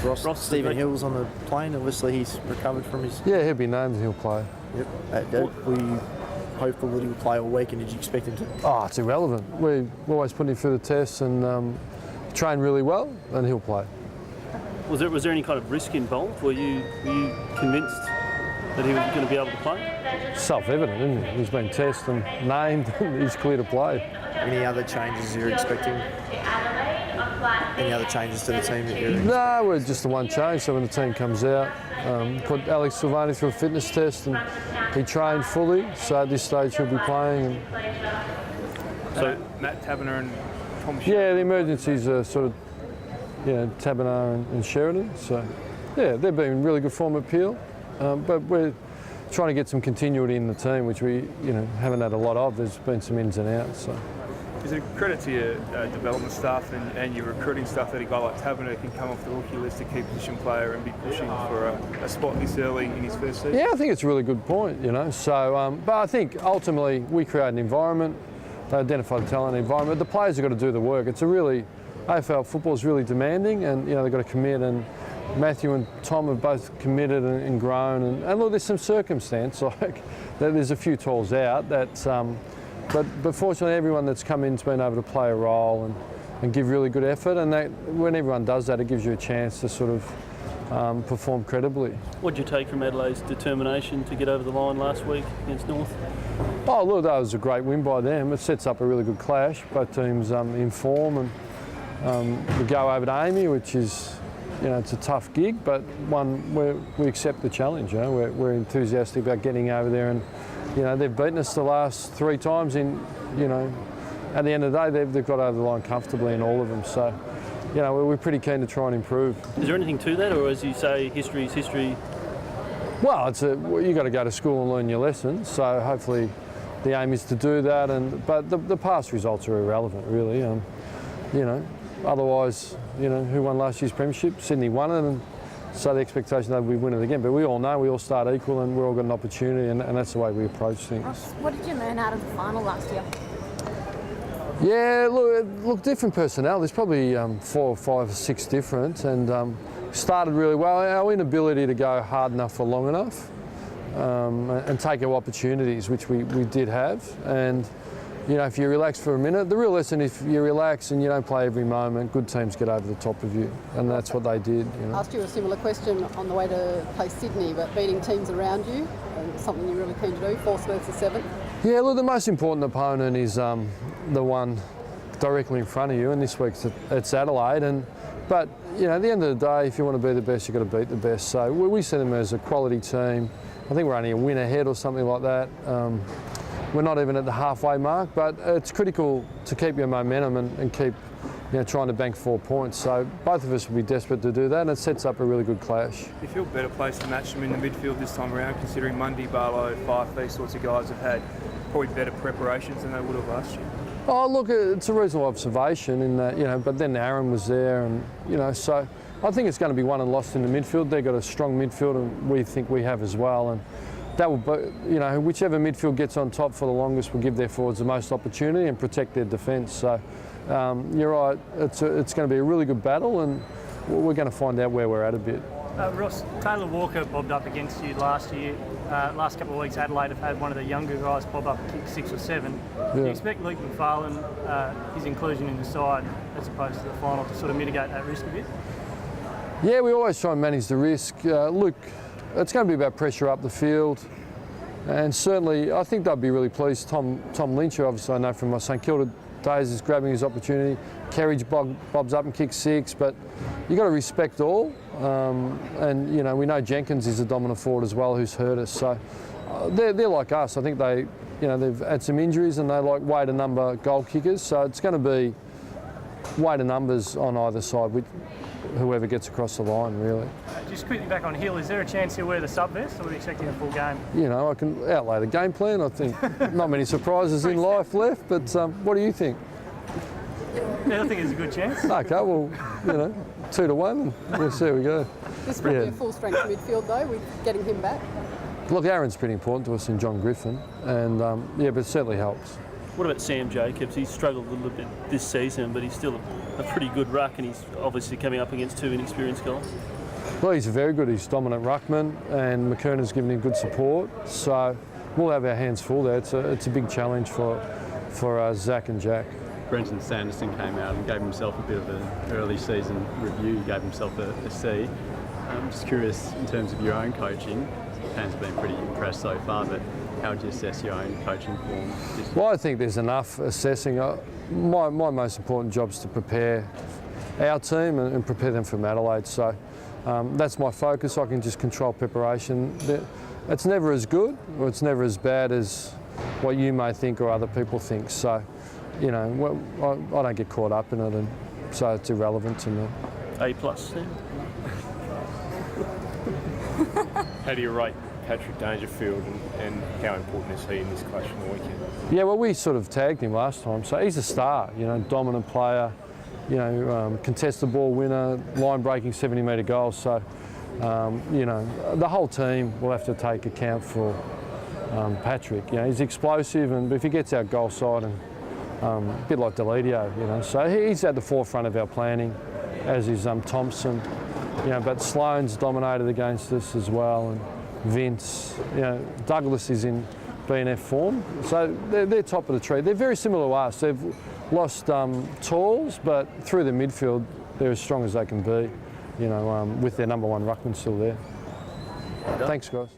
Ross Stephen Hill's on the plane. Obviously, he's recovered from his... Yeah, he'll be named and he'll play. Yep. Were you hopeful that he would play all week, and did you expect him to? Oh, it's irrelevant. We always put him through the tests and train really well, and he'll play. Was there any kind of risk involved? Were you convinced that he was going to be able to play? Self-evident, isn't it? He's been tested and named, and he's clear to play. Any other changes you're expecting? Any other changes to the team that you're expecting? No, we're just the one change. So when the team comes out, put Alex Silvani through a fitness test, and he trained fully. So at this stage he'll be playing. So Matt Taberner and Tom. Yeah, the emergencies are sort of, Taberner and Sheridan. So yeah, they've been in really good form at Peel, but we're trying to get some continuity in the team, which we haven't had a lot of. There's been some ins and outs. So. Is it a credit to your development staff and your recruiting staff that a guy like Taberner can come off the rookie list, a key position player, and be pushing for a spot this early in his first season? Yeah, I think it's a really good point, So, but I think ultimately we create an environment, they identify the talent environment. The players have got to do the work. It's AFL football is really demanding, and they've got to commit. And Matthew and Tom have both committed and grown. And look, there's some circumstance like there's a few tools out that. But fortunately, everyone that's come in's been able to play a role and give really good effort. And when everyone does that, it gives you a chance to sort of perform credibly. What did you take from Adelaide's determination to get over the line last week against North? Oh, look, that was a great win by them. It sets up a really good clash. Both teams in form, and we go over to Amy, which is, it's a tough gig, but one where we accept the challenge. We're enthusiastic about getting over there, and they've beaten us the last 3 times. At the end of the day, they've got over the line comfortably in all of them. So, we're pretty keen to try and improve. Is there anything to that, or as you say, history is history? Well, you've got to go to school and learn your lessons. So hopefully, the aim is to do that. But the past results are irrelevant, really. Otherwise, who won last year's premiership? Sydney won it, and so the expectation that we win it again. But we all know we all start equal, and we've all got an opportunity, and that's the way we approach things. Ross, what did you learn out of the final last year? Yeah, look, different personnel. There's probably 4 or 5 or 6 different, and started really well. Our inability to go hard enough for long enough and take our opportunities, which we did have, and. If you relax for a minute, the real lesson, if you relax and you don't play every moment, good teams get over the top of you, and that's what they did. I asked you a similar question on the way to play Sydney, but beating teams around you, something you're really keen to do, 4th versus 7th? Yeah, look, the most important opponent is the one directly in front of you, and this week it's Adelaide. But at the end of the day, if you want to be the best, you've got to beat the best. So we see them as a quality team. I think we're only a win ahead or something like that. We're not even at the halfway mark, but it's critical to keep your momentum and keep trying to bank 4 points. So both of us will be desperate to do that, and it sets up a really good clash. Do you feel better placed to match them in the midfield this time around, considering Mundy, Barlow, Fife, these sorts of guys have had probably better preparations than they would have last year? Oh, look, it's a reasonable observation in that, but then Aaron was there, and, so I think it's going to be won and lost in the midfield. They've got a strong midfield, and we think we have as well. And that will, whichever midfield gets on top for the longest will give their forwards the most opportunity and protect their defence. So you're right, it's going to be a really good battle, and we're going to find out where we're at a bit. Ross, Taylor Walker bobbed up against you last year. Last couple of weeks, Adelaide have had one of the younger guys bob up and kick 6 or 7. Yeah. Do you expect Luke McFarlane, his inclusion in the side as opposed to the final, to sort of mitigate that risk a bit? Yeah, we always try and manage the risk. Look, it's going to be about pressure up the field, and certainly I think they'll be really pleased. Tom Lynch, who obviously I know from my St Kilda days, is grabbing his opportunity. Kerridge bobs up and kicks 6, but you've got to respect all. And we know Jenkins is a dominant forward as well, who's hurt us. So they're like us. I think they've had some injuries, and they like weight and number goal kickers. So it's going to be weight and numbers on either side, with whoever gets across the line, really. Just quickly back on Hill, is there a chance he'll wear the sub vest, or are we expecting a full game? I can outlay the game plan. I think not many surprises in life left, but what do you think? Yeah, I think there's a good chance. Okay, well, 2-1, and we'll see how we go. This will be a full-strength midfield, though, with getting him back. Look, Aaron's pretty important to us, and John Griffin, and but it certainly helps. What about Sam Jacobs? He's struggled a little bit this season, but he's still a pretty good ruck, and he's obviously coming up against 2 inexperienced guys. Well, he's very good. He's dominant ruckman, and McKernan's given him good support. So we'll have our hands full there. It's a big challenge for Zach and Jack. Brenton Sanderson came out and gave himself a bit of an early season review. He gave himself a C. I'm just curious, in terms of your own coaching, fans have been pretty impressed so far, but how would you assess your own coaching form? Well, I think there's enough assessing. My most important job is to prepare our team and prepare them from Adelaide. So that's my focus. I can just control preparation. It's never as good or it's never as bad as what you may think or other people think. So, you know, I don't get caught up in it, and so it's irrelevant to me. A+. How do you rate Patrick Dangerfield and how important is he in this clash on the weekend? Yeah, well, we sort of tagged him last time, so he's a star, you know, dominant player, you know, contested ball winner, line-breaking 70-metre goals. So, you know, the whole team will have to take account for Patrick. You know, he's explosive, and if he gets our goal side, and a bit like Deledio, you know, so he's at the forefront of our planning, as is Thompson. You know, but Sloane's dominated against us as well, and Vince. You know, Douglas is in BNF form, so they're top of the tree. They're very similar to us. They've lost tools, but through the midfield, they're as strong as they can be. You know, with their number one ruckman still there. Thanks, guys.